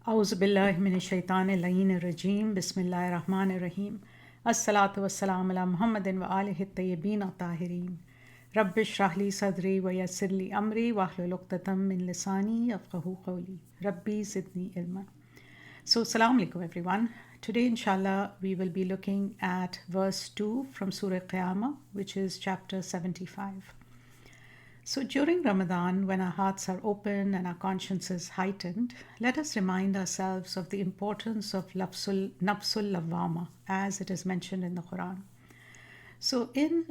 A'udhu billahi minash shaitanir rajeem. Bismillahir rahmanir rahim. As-salatu was-salam ala Muhammadin wa alihi at-tayyibin at-tahirin. Rabbi shrah li sadri wa yassir li amri wahlul 'uqdatam min lisani yafqahu qawli. Rabbi zidni ilma. So, Assalamu alaikum everyone. Today, inshallah, we will be looking at verse 2 from Surah Al-Qiyamah, which is chapter 75. So, during Ramadan, when our hearts are open and our conscience is heightened, let us remind ourselves of the importance of Nafsul al-Lawwama, as it is mentioned in the Quran. So, in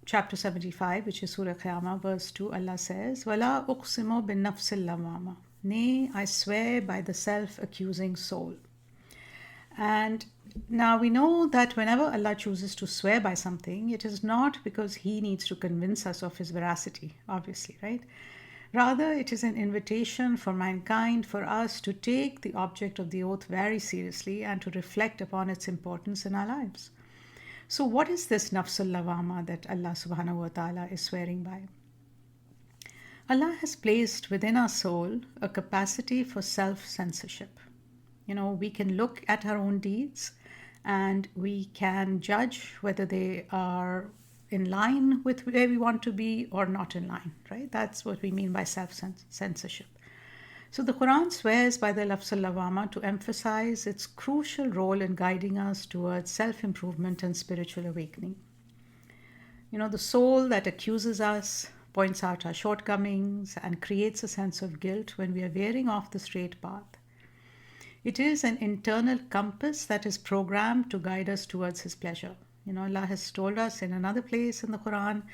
chapter 75, which is Surah Al-Qiyamah, verse 2, Allah says, "Wala uqsimu bin Nafs al-Lawwama." Nay, I swear by the self-accusing soul. And now we know that whenever Allah chooses to swear by something, it is not because He needs to convince us of His veracity, obviously, right? Rather, it is an invitation for mankind for us to take the object of the oath very seriously and to reflect upon its importance in our lives. So, what is this Nafsul Lawwama that Allah subhanahu wa ta'ala is swearing by? Allah has placed within our soul a capacity for self-censorship. We can look at our own deeds and we can judge whether they are in line with where we want to be or not in line, right? That's what we mean by self-censorship. So the Quran swears by the Nafsul Lawwama to emphasize its crucial role in guiding us towards self-improvement and spiritual awakening. The soul that accuses us, points out our shortcomings, and creates a sense of guilt when we are veering off the straight path. It is an internal compass that is programmed to guide us towards His pleasure. Allah has told us in another place in the Quran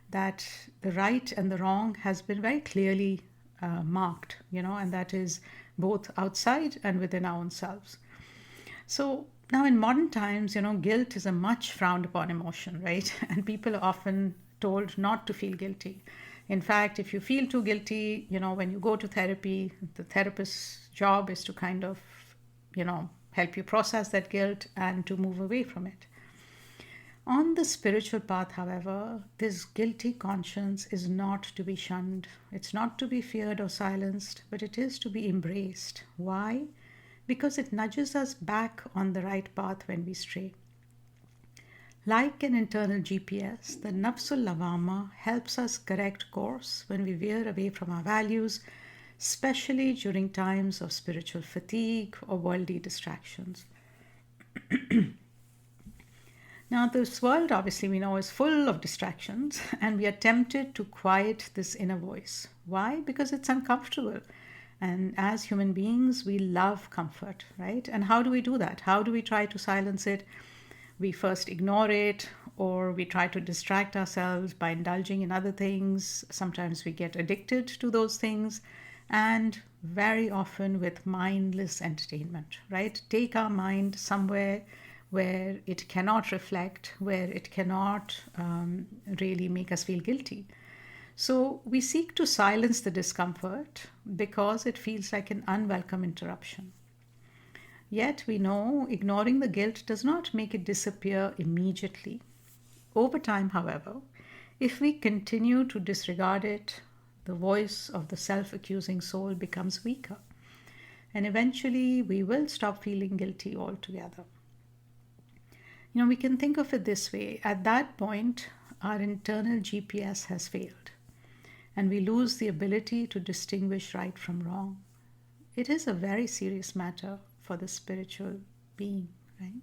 that the right and the wrong has been very clearly marked, and that is both outside and within our own selves. So now in modern times, guilt is a much frowned upon emotion, right? And people are often told not to feel guilty. In fact, if you feel too guilty, when you go to therapy, the therapist's job is to kind of help you process that guilt and to move away from it. On the spiritual path, however, this guilty conscience is not to be shunned. It's not to be feared or silenced, but it is to be embraced. Why? Because it nudges us back on the right path when we stray. Like an internal GPS, the Nafsul Lawwama helps us correct course when we veer away from our values, especially during times of spiritual fatigue or worldly distractions. Now, this world, obviously, we know is full of distractions, and we are tempted to quiet this inner voice. Why? Because it's uncomfortable. And as human beings, we love comfort, right? And how do we do that? How do we try to silence it? We first ignore it, or we try to distract ourselves by indulging in other things. Sometimes we get addicted to those things, and very often with mindless entertainment, right? Take our mind somewhere where it cannot reflect, where it cannot really make us feel guilty. So we seek to silence the discomfort because it feels like an unwelcome interruption. Yet we know ignoring the guilt does not make it disappear immediately. Over time, however, if we continue to disregard it, the voice of the self-accusing soul becomes weaker. And eventually we will stop feeling guilty altogether. We can think of it this way. At that point, our internal GPS has failed, and we lose the ability to distinguish right from wrong. It is a very serious matter for the spiritual being, right?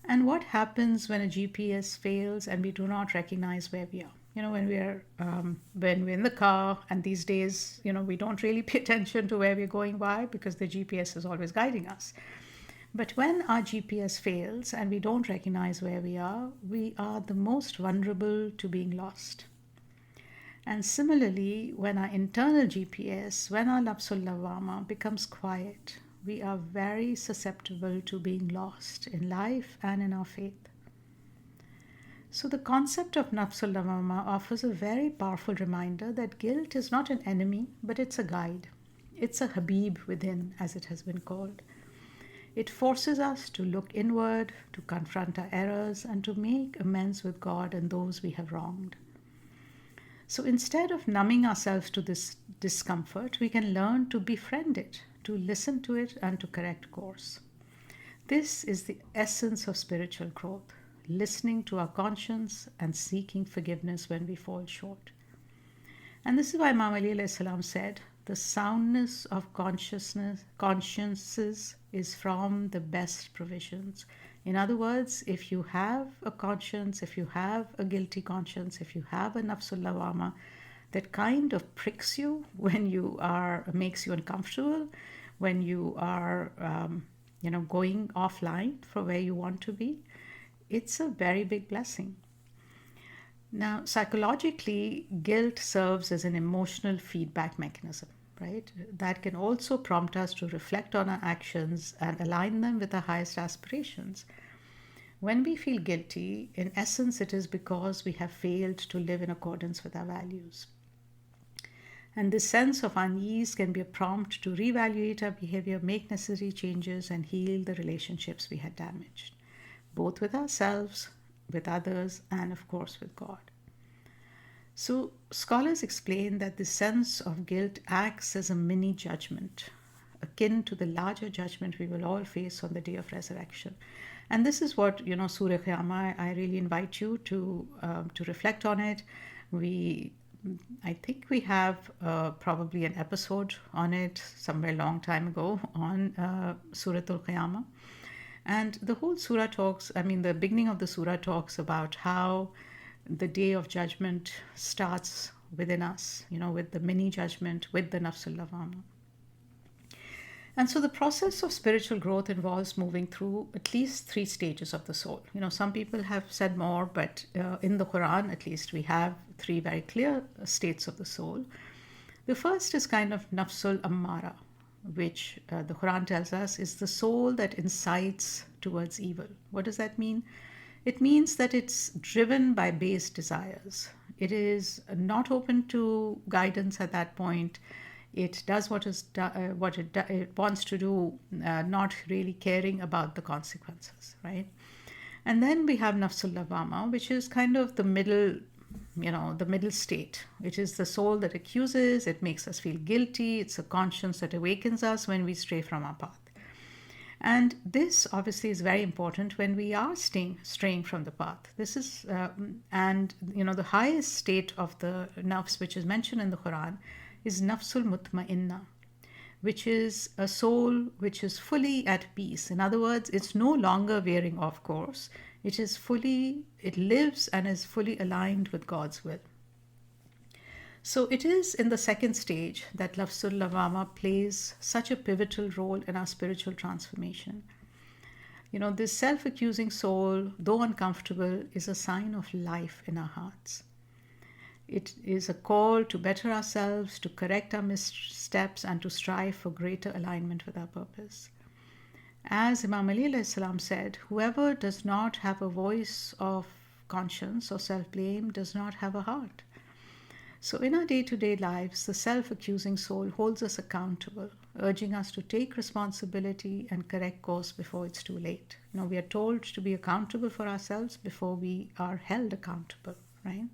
And what happens when a GPS fails and we do not recognize where we are? When we're in the car, and these days, we don't really pay attention to where we're going. Why? Because the GPS is always guiding us. But when our GPS fails and we don't recognize where we are the most vulnerable to being lost. And similarly, when our internal GPS, when our Nafsul Lawwama becomes quiet, we are very susceptible to being lost in life and in our faith. So the concept of Nafsul Lawwama offers a very powerful reminder that guilt is not an enemy, but it's a guide. It's a Habib within, as it has been called. It forces us to look inward, to confront our errors, and to make amends with God and those we have wronged. So instead of numbing ourselves to this discomfort, we can learn to befriend it, to listen to it and to correct course. This is the essence of spiritual growth, listening to our conscience and seeking forgiveness when we fall short. And this is why Imam Ali alayhi salam said, the soundness of consciences is from the best provisions. In other words, if you have a conscience, if you have a guilty conscience, if you have a Nafs al-Lawwama that kind of pricks you when makes you uncomfortable, when you are, going offline for where you want to be, it's a very big blessing. Now, psychologically, guilt serves as an emotional feedback mechanism, right? That can also prompt us to reflect on our actions and align them with our highest aspirations. When we feel guilty, in essence, it is because we have failed to live in accordance with our values. And this sense of unease can be a prompt to reevaluate our behavior, make necessary changes, and heal the relationships we had damaged, both with ourselves, with others, and of course with God. So scholars explain that the sense of guilt acts as a mini judgment, akin to the larger judgment we will all face on the day of resurrection. And this is what, Surah Al-Qiyamah, I really invite you to reflect on it. I think we have probably an episode on it somewhere long time ago on Surah Al-Qiyamah. And the whole surah the beginning of the surah talks about how the day of judgment starts within us, with the mini judgment, with the Nafs al-Lawwama. And so the process of spiritual growth involves moving through at least 3 stages of the soul. Some people have said more, but in the Quran, at least, we have 3 very clear states of the soul. The first is kind of Nafsul Ammara, which the Quran tells us is the soul that incites towards evil. What does that mean? It means that it's driven by base desires. It is not open to guidance at that point. It does what it wants to do, not really caring about the consequences, right? And then we have Nafsul Lawwama, which is kind of the middle state. It is the soul that accuses, it makes us feel guilty, it's a conscience that awakens us when we stray from our path. And this obviously is very important when we are straying from the path. This is, the highest state of the nafs, which is mentioned in the Quran, is Nafsul Mutma'inna, which is a soul which is fully at peace. In other words, it's no longer veering off course. It lives and is fully aligned with God's will. So it is in the second stage that Nafsul Lawwama plays such a pivotal role in our spiritual transformation. This self-accusing soul, though uncomfortable, is a sign of life in our hearts. It is a call to better ourselves, to correct our missteps, and to strive for greater alignment with our purpose. As Imam Ali alayhi salam said, whoever does not have a voice of conscience or self-blame does not have a heart. So in our day-to-day lives, the self-accusing soul holds us accountable, urging us to take responsibility and correct course before it's too late. We are told to be accountable for ourselves before we are held accountable, right?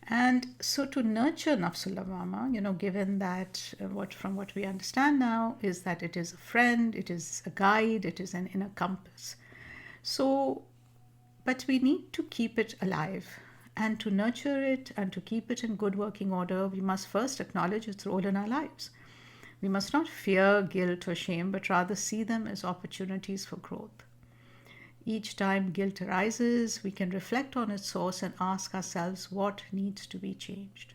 And so to nurture Nafsul Lawwama, given that from what we understand now is that it is a friend, it is a guide, it is an inner compass. But we need to keep it alive. And to nurture it and to keep it in good working order, we must first acknowledge its role in our lives. We must not fear guilt or shame, but rather see them as opportunities for growth. Each time guilt arises, we can reflect on its source and ask ourselves what needs to be changed.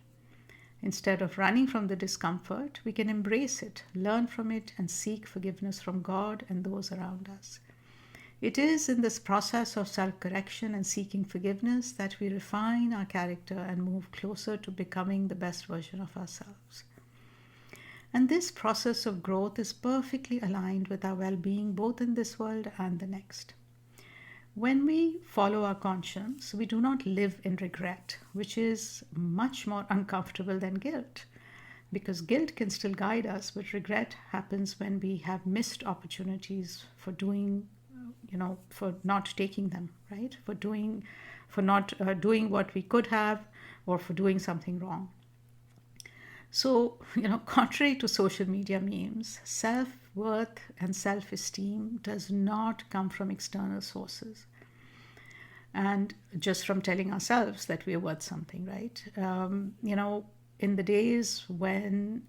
Instead of running from the discomfort, we can embrace it, learn from it, and seek forgiveness from God and those around us. It is in this process of self-correction and seeking forgiveness that we refine our character and move closer to becoming the best version of ourselves. And this process of growth is perfectly aligned with our well-being both in this world and the next. When we follow our conscience, we do not live in regret, which is much more uncomfortable than guilt, because guilt can still guide us, but regret happens when we have missed opportunities for not taking them, right? For not doing what we could have, or for doing something wrong. So, contrary to social media memes, self-worth and self-esteem does not come from external sources and just from telling ourselves that we are worth something, right? In the days when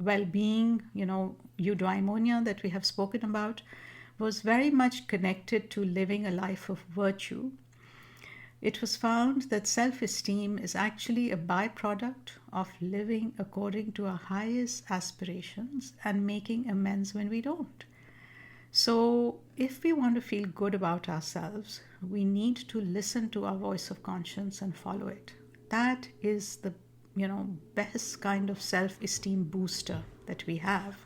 well-being, eudaimonia that we have spoken about, was very much connected to living a life of virtue. It was found that self-esteem is actually a byproduct of living according to our highest aspirations and making amends when we don't. So, if we want to feel good about ourselves, we need to listen to our voice of conscience and follow it. That is the best kind of self-esteem booster that we have.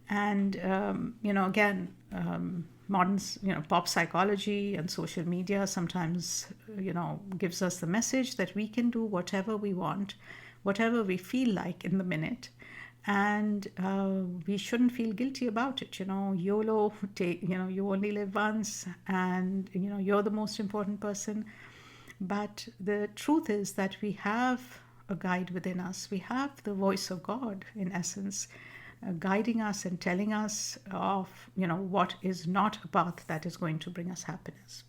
And again, modern pop psychology and social media sometimes gives us the message that we can do whatever we want, whatever we feel like in the minute, and we shouldn't feel guilty about it. YOLO, you only live once, and you're the most important person. But the truth is that we have a guide within us. We have the voice of God, in essence, guiding us and telling us of what is not a path that is going to bring us happiness.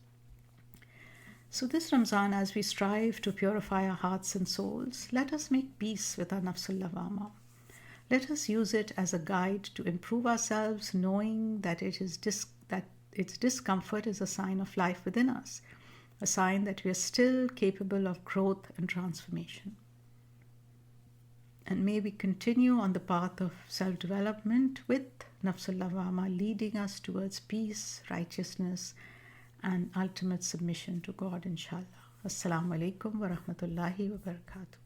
So this Ramzan, as we strive to purify our hearts and souls, let us make peace with our Nafs al-Lawwama. Let us use it as a guide to improve ourselves, knowing that that its discomfort is a sign of life within us, a sign that we are still capable of growth and transformation. And may we continue on the path of self-development with Nafs al-Lawwama leading us towards peace, righteousness, and ultimate submission to God, inshallah. Assalamu alaikum wa rahmatullahi wa barakatuh.